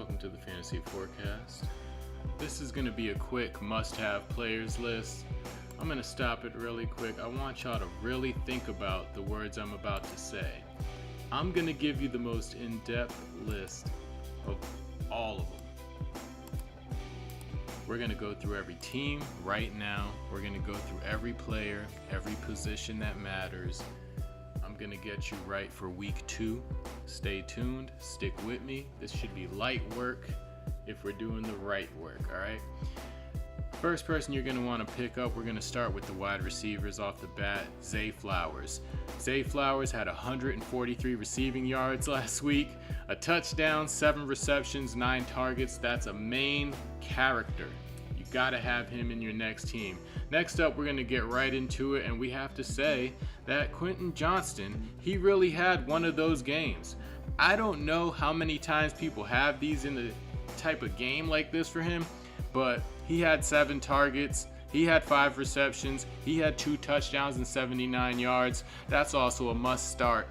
welcome to the Fantasy Forecast. This is going to be a quick must-have players list. I'm going to stop it really quick. I want y'all to really think about the words I'm about to say. I'm going to give you the most in-depth list of all of them. We're going to go through every team right now. We're going to go through every player, every position that matters. I'm going to get you right for week 2. Stay tuned. Stick with me. This should be light work if we're doing the right work, all right? First person you're going to want to pick up, we're going to start with the wide receivers off the bat, Zay Flowers. Zay Flowers had 143 receiving yards last week, a touchdown, 7 receptions, 9 targets. That's a main character. You got to have him in your next team. Next up, we're going to get right into it, and we have to say that Quentin Johnston, he really had one of those games. I don't know how many times people have these in the type of game like this for him, but he had 7 targets, he had 5 receptions, he had 2 touchdowns and 79 yards. That's also a must-start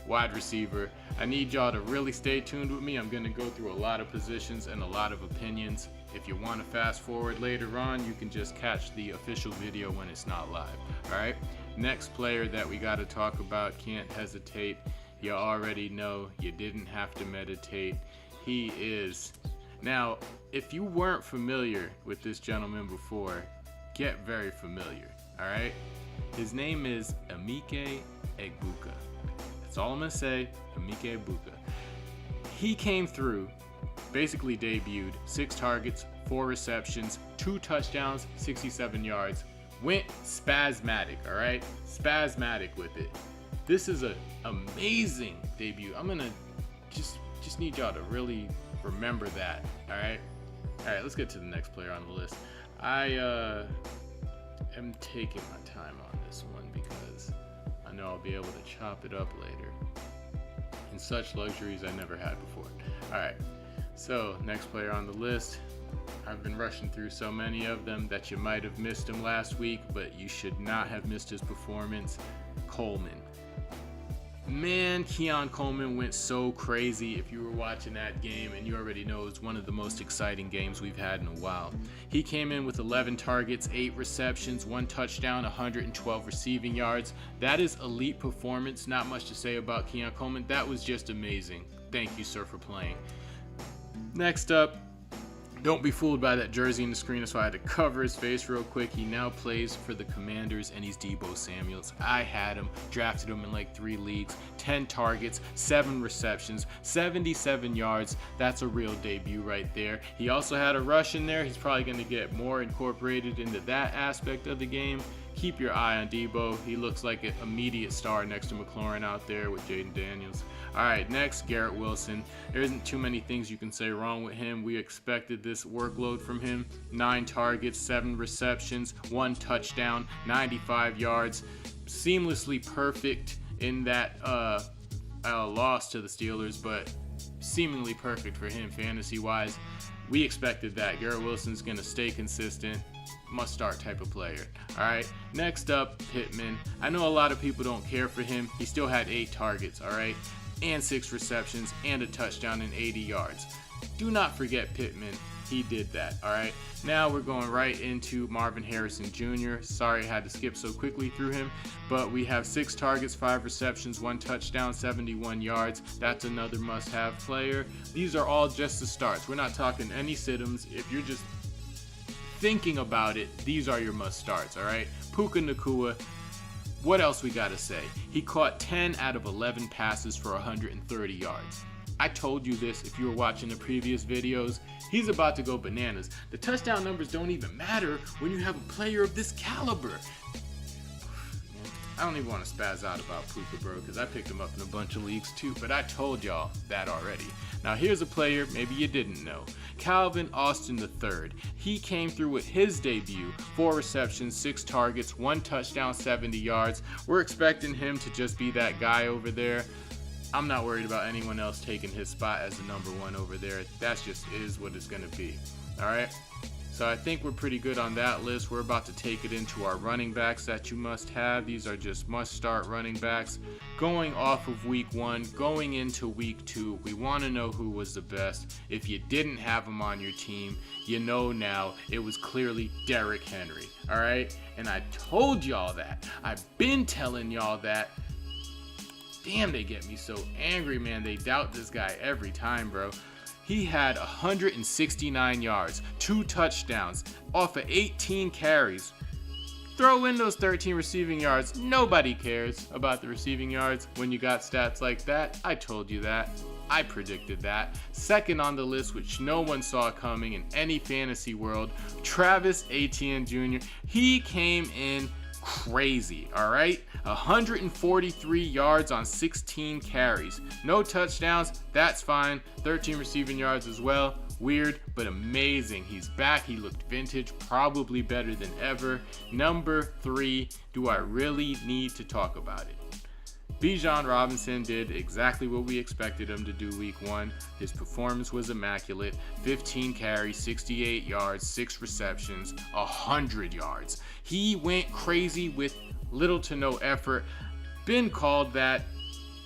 wide receiver. I need y'all to really stay tuned with me. I'm going to go through a lot of positions and a lot of opinions. If you want to fast forward later on, you can just catch the official video when it's not live. All right, next player that we got to talk about, can't hesitate. You already know, you didn't have to meditate. He is. Now, if you weren't familiar with this gentleman before, get very familiar, all right? His name is Emeka Egbuka. That's all I'm going to say, Emeka Egbuka. He came through, basically debuted, 6 targets, 4 receptions, 2 touchdowns, 67 yards. Went spasmatic, all right? Spasmatic with it. This is an amazing debut. I'm going to just need y'all to really remember that. All right, let's get to the next player on the list. I am taking my time on this one because I know I'll be able to chop it up later, and such luxuries I never had before. All right, so next player on the list, I've been rushing through so many of them that you might have missed him last week, but you should not have missed his performance. Coleman. Man, Keon Coleman went so crazy if you were watching that game, and you already know it's one of the most exciting games we've had in a while. He came in with 11 targets, 8 receptions, 1 touchdown, 112 receiving yards. That is elite performance. Not much to say about Keon Coleman. That was just amazing. Thank you, sir, for playing. Next up, don't be fooled by that jersey in the screen, so I had to cover his face real quick. He now plays for the Commanders, and he's Deebo Samuels. I had him, drafted him in like 3 leagues, 10 targets, 7 receptions, 77 yards. That's a real debut right there. He also had a rush in there. He's probably going to get more incorporated into that aspect of the game. Keep your eye on Deebo. He looks like an immediate star next to McLaurin out there with Jaden Daniels. All right, next, Garrett Wilson. There isn't too many things you can say wrong with him. We expected this workload from him. 9 targets, 7 receptions, 1 touchdown, 95 yards. Seamlessly perfect in that loss to the Steelers, but seemingly perfect for him fantasy-wise. We expected that. Garrett Wilson's going to stay consistent. Must-start type of player. All right, next up, Pittman. I know a lot of people don't care for him. He still had 8 targets, all right, and 6 receptions and a touchdown and 80 yards. Do not forget Pittman. He did that, all right? Now we're going right into Marvin Harrison Jr. Sorry I had to skip so quickly through him, but we have 6 targets, 5 receptions, 1 touchdown, 71 yards. That's another must-have player. These are all just the starts. We're not talking any sit-ems. If you're just thinking about it, these are your must-starts, all right? Puka Nacua. What else we gotta say? He caught 10 out of 11 passes for 130 yards. I told you this if you were watching the previous videos. He's about to go bananas. The touchdown numbers don't even matter when you have a player of this caliber. I don't even want to spaz out about Puka, bro, because I picked him up in a bunch of leagues too, but I told y'all that already. Now here's a player maybe you didn't know. Calvin Austin III. He came through with his debut, 4 receptions, 6 targets, 1 touchdown, 70 yards. We're expecting him to just be that guy over there. I'm not worried about anyone else taking his spot as the number 1 over there. That just is what it's going to be. All right? So I think we're pretty good on that list. We're about to take it into our running backs that you must have. These are just must start running backs. Going off of week 1, going into week 2, we want to know who was the best. If you didn't have him on your team, you know now it was clearly Derrick Henry. All right. And I told y'all that. I've been telling y'all that. Damn, they get me so angry, man. They doubt this guy every time, bro. He had 169 yards, 2 touchdowns, off of 18 carries. Throw in those 13 receiving yards. Nobody cares about the receiving yards when you got stats like that. I told you that. I predicted that. Second on the list, which no one saw coming in any fantasy world, Travis Etienne Jr. He came in crazy, all right? 143 yards on 16 carries. No touchdowns, that's fine. 13 receiving yards as well. Weird, but amazing. He's back. He looked vintage, probably better than ever. Number 3, do I really need to talk about it? Bijan Robinson did exactly what we expected him to do week 1. His performance was immaculate. 15 carries, 68 yards, 6 receptions, 100 yards. He went crazy with little to no effort. Been called that.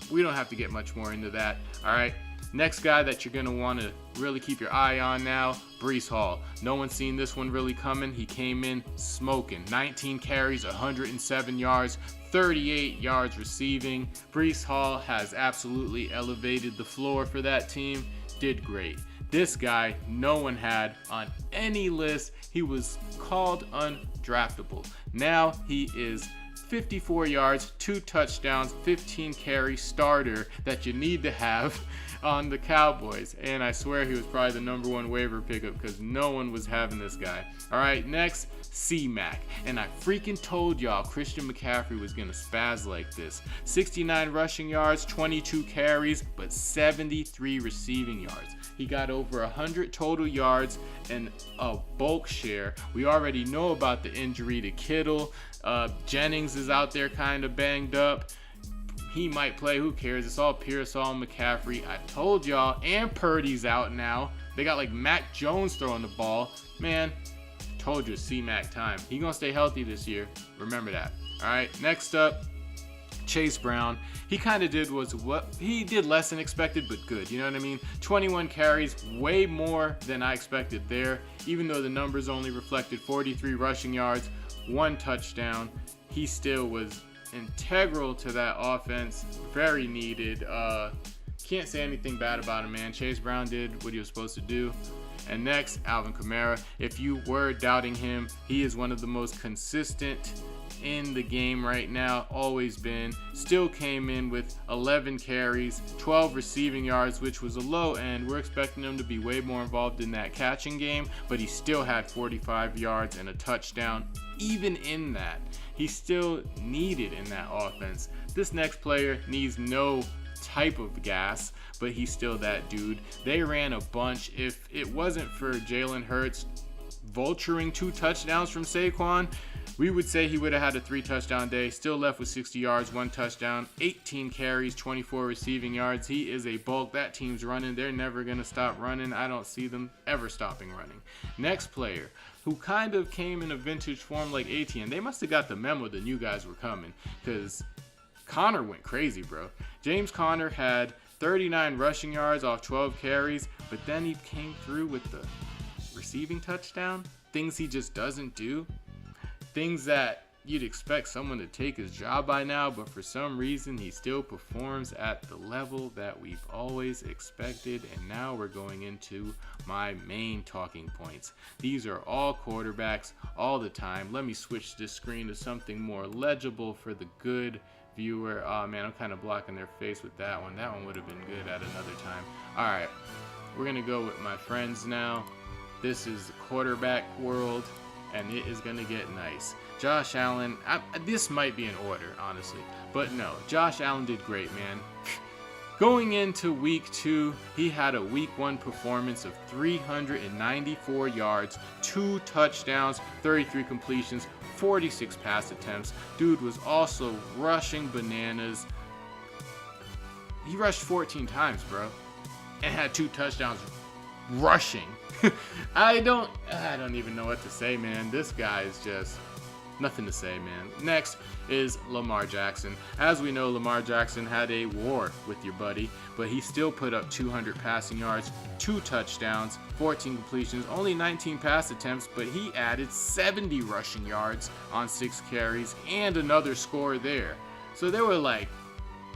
We don't have to get much more into that. All right. Next guy that you're going to want to really keep your eye on now, Breece Hall. No one's seen this one really coming. He came in smoking. 19 carries, 107 yards, 38 yards receiving. Breece Hall has absolutely elevated the floor for that team. Did great. This guy, no one had on any list. He was called undraftable. Now he is 54 yards, 2 touchdowns, 15 carry starter that you need to have on the Cowboys. And I swear he was probably the number 1 waiver pickup because no one was having this guy. All right, next, C-Mac. And I freaking told y'all Christian McCaffrey was going to spaz like this. 69 rushing yards, 22 carries, but 73 receiving yards. He got over 100 total yards and a bulk share. We already know about the injury to Kittle. Jennings is out there kind of banged up. He might play, who cares? It's all Pearsall and McCaffrey. I told y'all, and Purdy's out now. They got like Mac Jones throwing the ball. Man, told you it's C-Mac time. He gonna stay healthy this year. Remember that. All right, next up, Chase Brown. He kind of did what he did less than expected, but good. You know what I mean? 21 carries, way more than I expected there. Even though the numbers only reflected 43 rushing yards, 1 touchdown, he still was integral to that offense. Very needed. Can't say anything bad about him, man. Chase Brown did what he was supposed to do. And next, Alvin Kamara. If you were doubting him, he is one of the most consistent in the game right now, always been. Still came in with 11 carries, 12 receiving yards, which was a low end. We're expecting him to be way more involved in that catching game, but he still had 45 yards and a touchdown. Even in that, he still needed in that offense. This next player needs no type of gas, but he's still that dude. They ran a bunch. If it wasn't for Jalen Hurts vulturing 2 touchdowns from Saquon, we would say he would have had a 3 touchdown day. Still left with 60 yards, 1 touchdown, 18 carries, 24 receiving yards. He is a bulk. That team's running. They're never going to stop running. I don't see them ever stopping running. Next player, who kind of came in a vintage form like Etienne. They must have got the memo the new guys were coming, because Connor went crazy, bro. James Conner had 39 rushing yards off 12 carries, but then he came through with the receiving touchdown. Things he just doesn't do. Things that you'd expect someone to take his job by now, but for some reason he still performs at the level that we've always expected. And now we're going into my main talking points. These are all quarterbacks all the time. Let me switch this screen to something more legible for the good viewer. Oh man, I'm kind of blocking their face with that one. That one would have been good at another time. All right, we're gonna go with my friends now. This is the quarterback world, and it is going to get nice. Josh Allen, this might be in order, honestly. But no, Josh Allen did great, man. Going into week 2, he had a week 1 performance of 394 yards, 2 touchdowns, 33 completions, 46 pass attempts. Dude was also rushing bananas. He rushed 14 times, bro, and had 2 touchdowns. rushing. I don't even know what to say, man. This guy is just nothing to say, man. Next is Lamar Jackson. As we know, Lamar Jackson had a war with your buddy, but he still put up 200 passing yards, 2 touchdowns, 14 completions, only 19 pass attempts, but he added 70 rushing yards on 6 carries and another score there. So they were like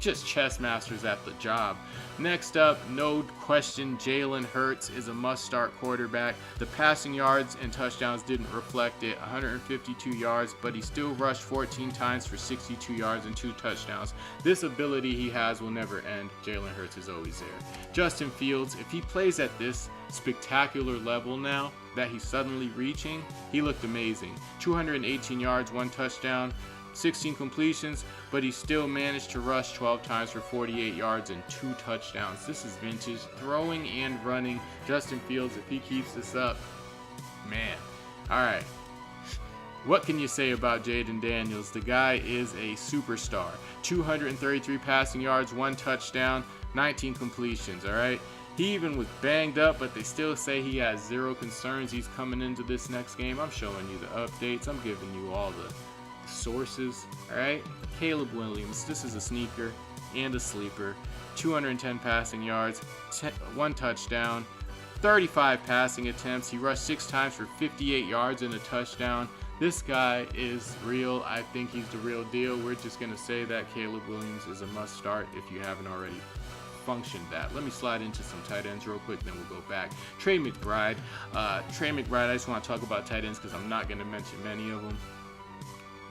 just chess masters at the job. Next up, no question, Jalen Hurts is a must-start quarterback. The passing yards and touchdowns didn't reflect it. 152 yards, but he still rushed 14 times for 62 yards and 2 touchdowns. This ability he has will never end. Jalen Hurts is always there. Justin Fields, if he plays at this spectacular level now that he's suddenly reaching, he looked amazing. 218 yards, 1 touchdown, 16 completions, but he still managed to rush 12 times for 48 yards and 2 touchdowns. This is vintage throwing and running. Justin Fields, if he keeps this up, man. All right. What can you say about Jaden Daniels? The guy is a superstar. 233 passing yards, 1 touchdown, 19 completions, all right? He even was banged up, but they still say he has 0 concerns. He's coming into this next game. I'm showing you the updates. I'm giving you all the sources, all right? Caleb Williams, this is a sneaker and a sleeper. 210 passing yards, 1 touchdown, 35 passing attempts. He rushed 6 times for 58 yards and a touchdown. This guy is real. I think he's the real deal. We're just going to say that Caleb Williams is a must start if you haven't already functioned that. Let me slide into some tight ends real quick, then we'll go back. Trey McBride, I just want to talk about tight ends because I'm not going to mention many of them.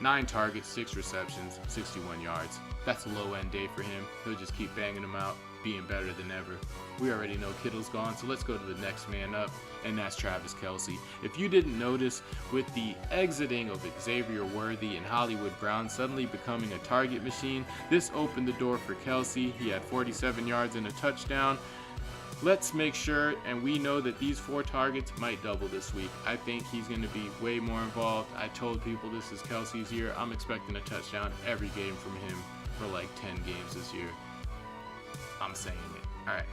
9 targets, 6 receptions, 61 yards. That's a low-end day for him. He'll just keep banging them out, being better than ever. We already know Kittle's gone, so let's go to the next man up, and that's Travis Kelce. If you didn't notice, with the exiting of Xavier Worthy and Hollywood Brown suddenly becoming a target machine, this opened the door for Kelce. He had 47 yards and a touchdown. Let's make sure, and we know that these 4 targets might double this week. I think he's going to be way more involved. I told people this is Kelce's year. I'm expecting a touchdown every game from him for like 10 games this year. I'm saying it. All right.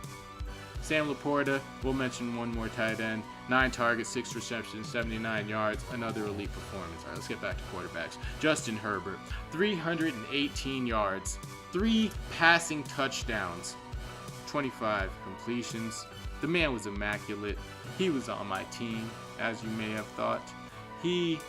Sam Laporta, we'll mention one more tight end. 9 targets, 6 receptions, 79 yards, another elite performance. All right, let's get back to quarterbacks. Justin Herbert, 318 yards, 3 passing touchdowns, 25 completions. The man was immaculate. He was on my team, as you may have thought. We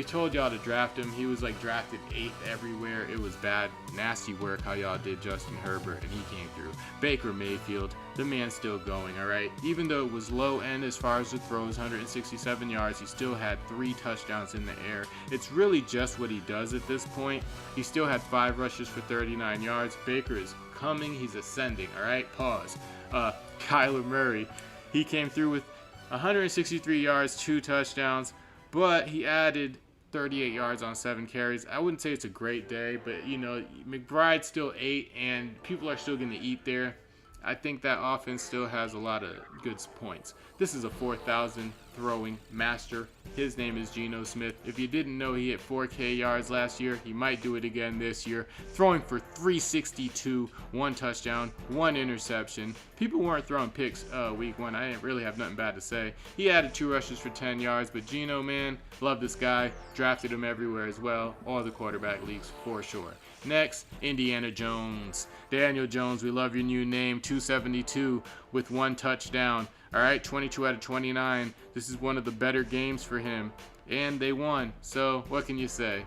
told y'all to draft him. He was like drafted 8th everywhere. It was bad, nasty work how y'all did Justin Herbert, and he came through. Baker Mayfield, the man's still going, all right? Even though it was low end as far as the throws, 167 yards, he still had 3 touchdowns in the air. It's really just what he does at this point. He still had 5 rushes for 39 yards. Baker is coming. He's ascending, all right? Pause. Kyler Murray, he came through with 163 yards, 2 touchdowns, but he added 38 yards on 7 carries. I wouldn't say it's a great day, but, McBride's still 8, and people are still going to eat there. I think that offense still has a lot of good points. This is a 4,000 throwing master. His name is Geno Smith. If you didn't know he hit 4K yards last year, he might do it again this year. Throwing for 362, 1 touchdown, 1 interception. People weren't throwing picks week 1. I didn't really have nothing bad to say. He added 2 rushes for 10 yards, but Geno, man, love this guy. Drafted him everywhere as well. All the quarterback leagues for sure. Next, Indiana Jones. Daniel Jones, we love your new name. 272 with 1 touchdown. All right, 22 out of 29. This is one of the better games for him, and they won. So what can you say?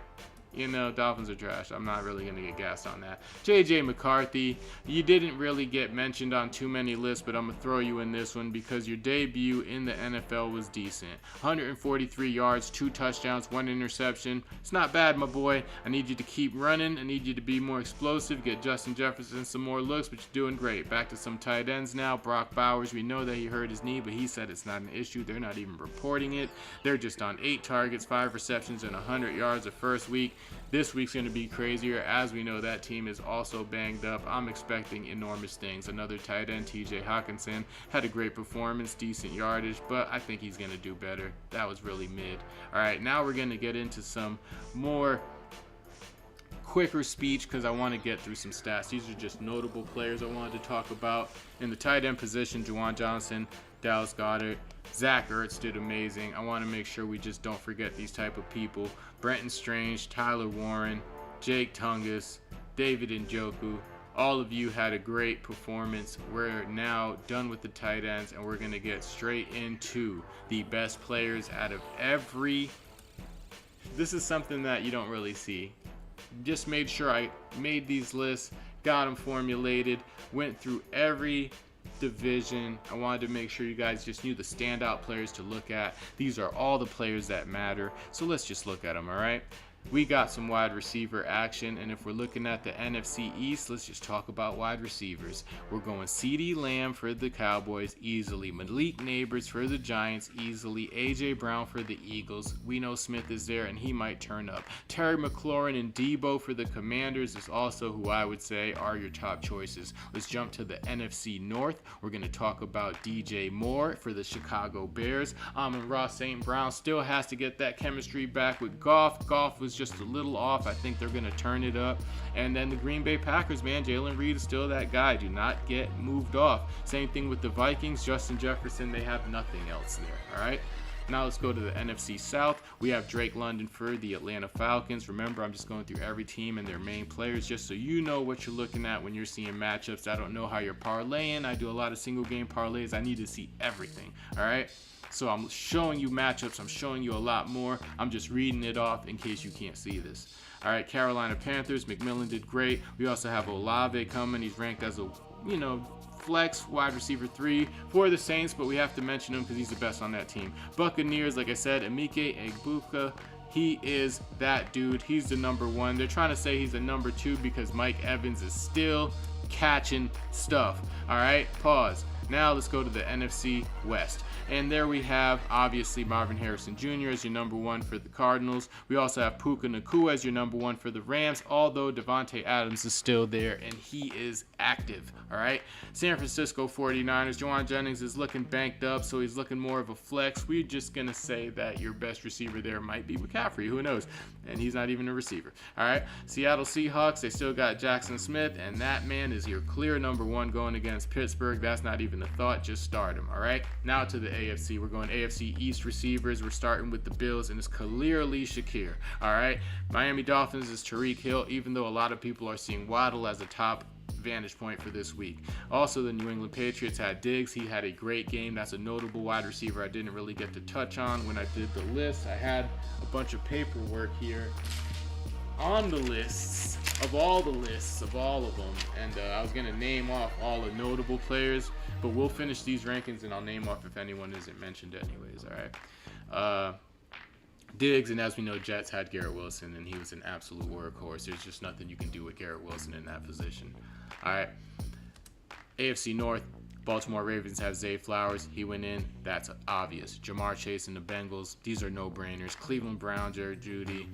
Dolphins are trash. I'm not really going to get gassed on that. J.J. McCarthy, you didn't really get mentioned on too many lists, but I'm going to throw you in this one because your debut in the NFL was decent. 143 yards, 2 touchdowns, 1 interception. It's not bad, my boy. I need you to keep running. I need you to be more explosive, get Justin Jefferson some more looks, but you're doing great. Back to some tight ends now. Brock Bowers, we know that he hurt his knee, but he said it's not an issue. They're not even reporting it. They're just on 8 targets, 5 receptions, and 100 yards the first week. This week's going to be crazier. As we know, that team is also banged up. I'm expecting enormous things. Another tight end, TJ Hawkinson, had a great performance, decent yardage, but I think he's going to do better. That was really mid. All right, now we're going to get into some more quicker speech because I want to get through some stats. These are just notable players I wanted to talk about. In the tight end position, Juwan Johnson, Dallas Goedert, Zach Ertz did amazing. I want to make sure we just don't forget these type of people. Brenton Strange, Tyler Warren, Jake Tungus, David Njoku. All of you had a great performance. We're now done with the tight ends, and we're going to get straight into the best players out of every. This is something that you don't really see. Just made sure I made these lists, got them formulated, went through every division. I wanted to make sure you guys just knew the standout players to look at. These are all the players that matter. So let's just look at them, all right? We got some wide receiver action, and if we're looking at the NFC East, let's just talk about wide receivers. We're going CeeDee Lamb for the Cowboys easily, Malik Neighbors for the Giants easily, AJ Brown for the Eagles. We know Smith is there and he might turn up. Terry McLaurin and Debo for the Commanders is also who I would say are your top choices. Let's jump to the NFC North. We're going to talk about DJ Moore for the Chicago Bears. Amon-Ra St. Brown still has to get that chemistry back with Goff. Goff was just a little off. I think they're going to turn it up. And then the Green Bay Packers, man, Jalen Reed is still that guy. Do not get moved off. Same thing with the Vikings. Justin Jefferson, they have nothing else there. All right. Now let's go to the NFC South. We have Drake London for the Atlanta Falcons. Remember, I'm just going through every team and their main players just so you know what you're looking at when you're seeing matchups. I don't know how you're parlaying. I do a lot of single game parlays. I need to see everything. All right. So I'm showing you matchups. I'm showing you a lot more. I'm just reading it off in case you can't see this. All right, Carolina Panthers. McMillan did great. We also have Olave coming. He's ranked as a, flex wide receiver 3 for the Saints, but we have to mention him because he's the best on that team. Buccaneers, like I said, Emike Egbuka. He is that dude. He's the number 1. They're trying to say he's the number 2 because Mike Evans is still catching stuff. All right, pause. Now let's go to the NFC West. And there we have, obviously, Marvin Harrison Jr. as your number 1 for the Cardinals. We also have Puka Nacua as your number 1 for the Rams, although Devontae Adams is still there, and he is active, all right? San Francisco 49ers, Juwan Jennings is looking banked up, so he's looking more of a flex. We're just going to say that your best receiver there might be McCaffrey. Who knows? And he's not even a receiver, all right? Seattle Seahawks, they still got Jackson Smith, and that man is your clear number 1 going against Pittsburgh. That's not even a thought. Just start him, all right? Now to the AFC. We're going AFC East receivers. We're starting with the Bills, and it's clearly Shakir. All right. Miami Dolphins is Tariq Hill, even though a lot of people are seeing Waddle as a top vantage point for this week. Also, the New England Patriots had Diggs. He had a great game. That's a notable wide receiver I didn't really get to touch on when I did the list. I had a bunch of paperwork here on the lists of all the lists of all of them, and I was going to name off all the notable players, but we'll finish these rankings and I'll name off if anyone isn't mentioned anyways. All right. Diggs, and as we know, Jets had Garrett Wilson, and he was an absolute workhorse. There's just nothing you can do with Garrett Wilson in that position. All right. AFC North, Baltimore Ravens have Zay Flowers. He went in. That's obvious. Jamar Chase and the Bengals, these are no-brainers. Cleveland Brown, Jared Jeudy.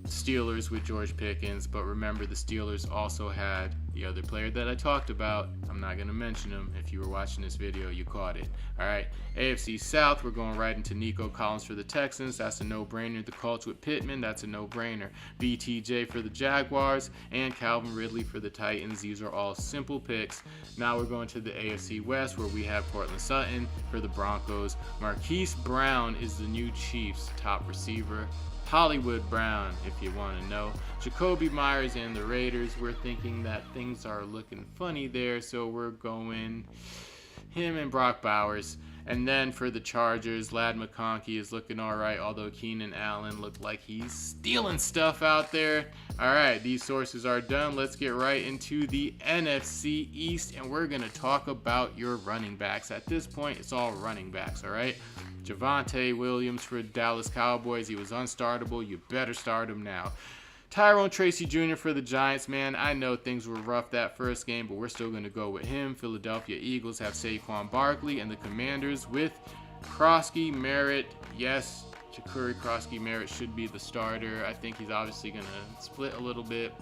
Steelers with George Pickens, but remember the Steelers also had the other player that I talked about. I'm not going to mention him. If you were watching this video, you caught it. All right, AFC South, we're going right into Nico Collins for the Texans. That's a no-brainer. The Colts with Pittman, that's a no-brainer. BTJ for the Jaguars and Calvin Ridley for the Titans. These are all simple picks. Now we're going to the AFC West, where we have Cortland Sutton for the Broncos. Marquise Brown is the new Chiefs' top receiver. Hollywood Brown, if you want to know. Jacoby Myers and the Raiders. We're thinking that things are looking funny there, so we're going him and Brock Bowers. And then for the Chargers, Ladd McConkey is looking all right, although Keenan Allen looked like he's stealing stuff out there. All right, these sources are done. Let's get right into the NFC East, and we're going to talk about your running backs. At this point, it's all running backs, all right? Javonte Williams for Dallas Cowboys. He was unstartable. You better start him now. Tyrone Tracy Jr. for the Giants, man. I know things were rough that first game, but we're still going to go with him. Philadelphia Eagles have Saquon Barkley, and the Commanders with Krosky Merritt. Yes, Jakuri Krosky Merritt should be the starter. I think he's obviously going to split a little bit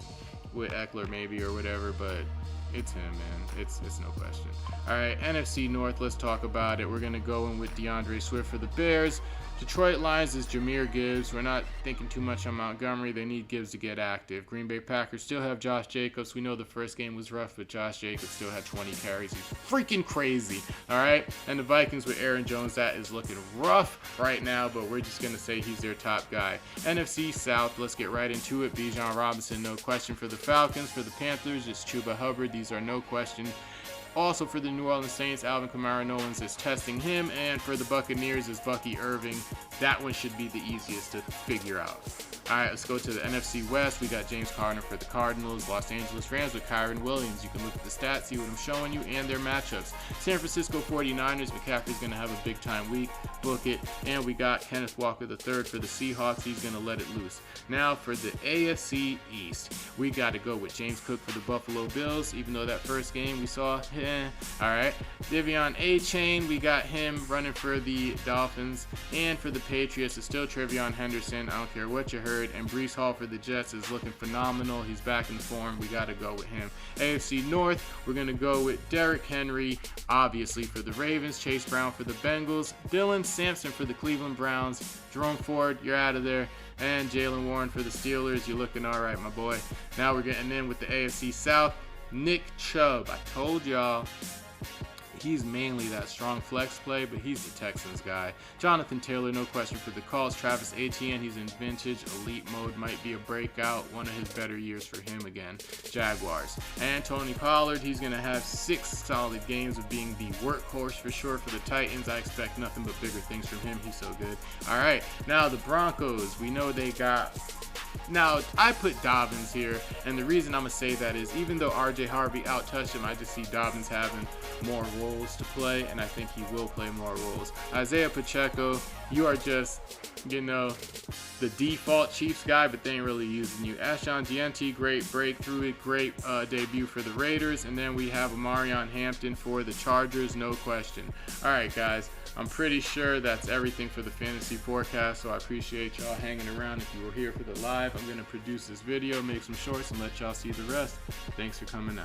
with Eckler maybe or whatever, but it's him, man. It's no question. All right, NFC North, let's talk about it. We're going to go in with DeAndre Swift for the Bears. Detroit Lions is Jahmyr Gibbs. We're not thinking too much on Montgomery. They need Gibbs to get active. Green Bay Packers still have Josh Jacobs. We know the first game was rough, but Josh Jacobs still had 20 carries. He's freaking crazy. All right. And the Vikings with Aaron Jones, that is looking rough right now, but we're just going to say he's their top guy. NFC South, let's get right into it. Bijan Robinson, no question for the Falcons. For the Panthers, it's Chuba Hubbard. These are no question. Also for the New Orleans Saints, Alvin Kamara, no one's is testing him. And for the Buccaneers is Bucky Irving. That one should be the easiest to figure out. All right, let's go to the NFC West. We got James Conner for the Cardinals, Los Angeles Rams with Kyron Williams. You can look at the stats, see what I'm showing you, and their matchups. San Francisco 49ers, McCaffrey's going to have a big-time week. Book it. And we got Kenneth Walker III for the Seahawks. He's going to let it loose. Now for the AFC East, we got to go with James Cook for the Buffalo Bills, even though that first game we saw, all right. De'Von Achane, we got him running for the Dolphins. And for the Patriots, it's still Trevion Henderson. I don't care what you heard. And Breece Hall for the Jets is looking phenomenal. He's back in form. We got to go with him. AFC North, we're going to go with Derrick Henry, obviously, for the Ravens. Chase Brown for the Bengals. Dylan Sampson for the Cleveland Browns. Jerome Ford, you're out of there. And Jaylen Warren for the Steelers. You're looking all right, my boy. Now we're getting in with the AFC South. Nick Chubb. I told y'all. He's mainly that strong flex play, but he's the Texans guy. Jonathan Taylor, no question for the Colts. Travis Etienne, he's in vintage elite mode, might be a breakout. One of his better years for him again. Jaguars. And Tony Pollard, he's going to have 6 solid games of being the workhorse for sure for the Titans. I expect nothing but bigger things from him. He's so good. All right, now the Broncos. We know they got... Now, I put Dobbins here, and the reason I'm going to say that is even though R.J. Harvey out-touched him, I just see Dobbins having more roles to play, and I think he will play more roles. Isaiah Pacheco, you are just, you know, the default Chiefs guy, but they ain't really using you. Ashon Gianti, great breakthrough, great debut for the Raiders, and then we have Amarion Hampton for the Chargers, no question. All right, guys. I'm pretty sure that's everything for the fantasy forecast, so I appreciate y'all hanging around. If you were here for the live, I'm going to produce this video, make some shorts, and let y'all see the rest. Thanks for coming out.